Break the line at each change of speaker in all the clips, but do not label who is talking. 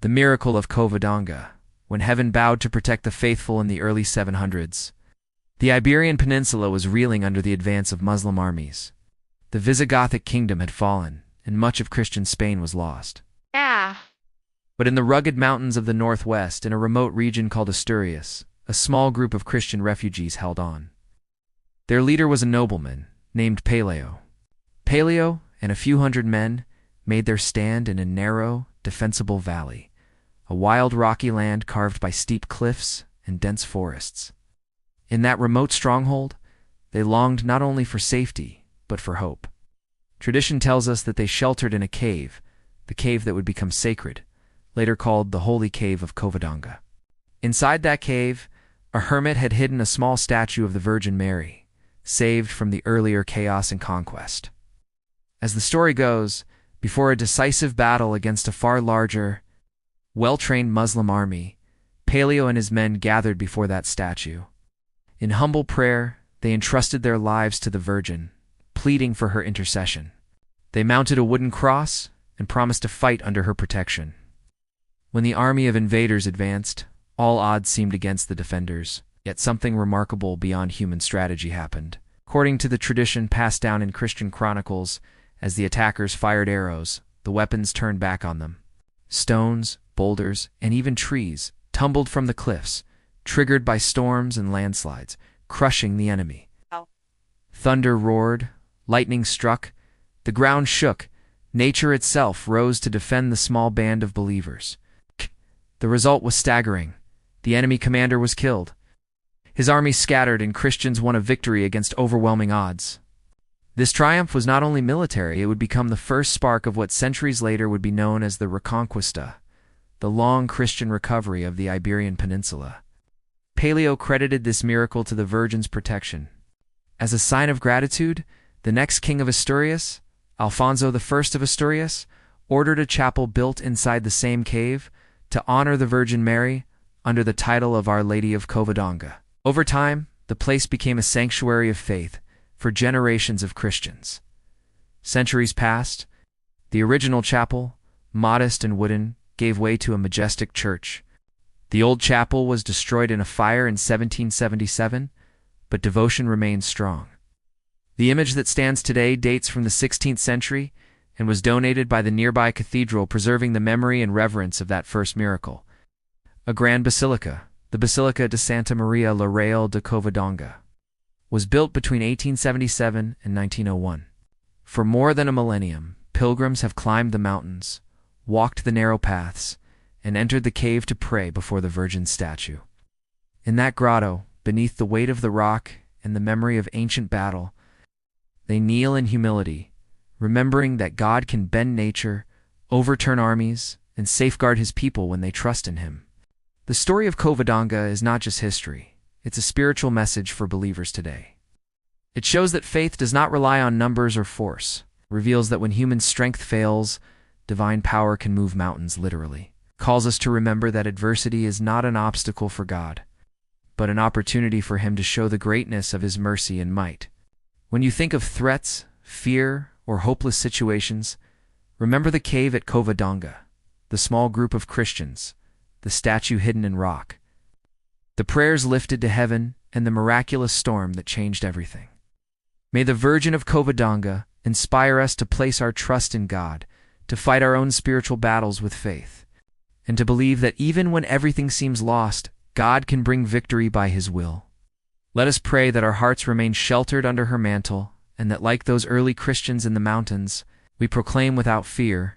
The miracle of Covadonga, when heaven bowed to protect the faithful in the early 700s. The Iberian Peninsula was reeling under the advance of Muslim armies. The Visigothic Kingdom had fallen, and much of Christian Spain was lost. But in the rugged mountains of the northwest, in a remote region called Asturias, a small group of Christian refugees held on. Their leader was a nobleman named Pelayo. Pelayo and a few hundred men made their stand in a narrow, defensible valley, a wild rocky land carved by steep cliffs and dense forests. In that remote stronghold, they longed not only for safety, but for hope. Tradition tells us that they sheltered in a cave, the cave that would become sacred, later called the Holy Cave of Covadonga. Inside that cave, a hermit had hidden a small statue of the Virgin Mary, saved from the earlier chaos and conquest. As the story goes, before a decisive battle against a far larger, well-trained Muslim army, Pelayo and his men gathered before that statue. In humble prayer, they entrusted their lives to the Virgin, pleading for her intercession. They mounted a wooden cross and promised to fight under her protection. When the army of invaders advanced, all odds seemed against the defenders, yet something remarkable beyond human strategy happened. According to the tradition passed down in Christian chronicles, as the attackers fired arrows, the weapons turned back on them. Stones, boulders, and even trees tumbled from the cliffs, triggered by storms and landslides, crushing the enemy. Thunder roared, lightning struck, the ground shook, nature itself rose to defend the small band of believers. The result was staggering. The enemy commander was killed. His army scattered and Christians won a victory against overwhelming odds. This triumph was not only military, it would become the first spark of what centuries later would be known as the Reconquista, the long Christian recovery of the Iberian Peninsula. Pelayo credited this miracle to the Virgin's protection. As a sign of gratitude, the next king of Asturias, Alfonso I of Asturias, ordered a chapel built inside the same cave to honor the Virgin Mary under the title of Our Lady of Covadonga. Over time, the place became a sanctuary of faith for generations of Christians. Centuries passed. The original chapel, modest and wooden, gave way to a majestic church. The old chapel was destroyed in a fire in 1777, but devotion remained strong. The image that stands today dates from the 16th century and was donated by the nearby cathedral, preserving the memory and reverence of that first miracle. A grand basilica, the Basilica de Santa Maria la Real de Covadonga, was built between 1877 and 1901. For more than a millennium, pilgrims have climbed the mountains, walked the narrow paths, and entered the cave to pray before the Virgin's statue. In that grotto, beneath the weight of the rock and the memory of ancient battle, they kneel in humility, remembering that God can bend nature, overturn armies, and safeguard his people when they trust in him. The story of Covadonga is not just history, it's a spiritual message for believers today. It shows that faith does not rely on numbers or force. It reveals that when human strength fails, divine power can move mountains literally. It calls us to remember that adversity is not an obstacle for God, but an opportunity for him to show the greatness of his mercy and might. When you think of threats, fear, or hopeless situations, remember the cave at Covadonga, the small group of Christians, the statue hidden in rock, the prayers lifted to heaven, and the miraculous storm that changed everything. May the Virgin of Covadonga inspire us to place our trust in God, to fight our own spiritual battles with faith, and to believe that even when everything seems lost, God can bring victory by his will. Let us pray that our hearts remain sheltered under her mantle, and that like those early Christians in the mountains, we proclaim without fear,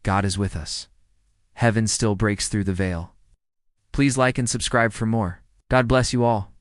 God is with us. Heaven still breaks through the veil. Please like and subscribe for more. God bless you all.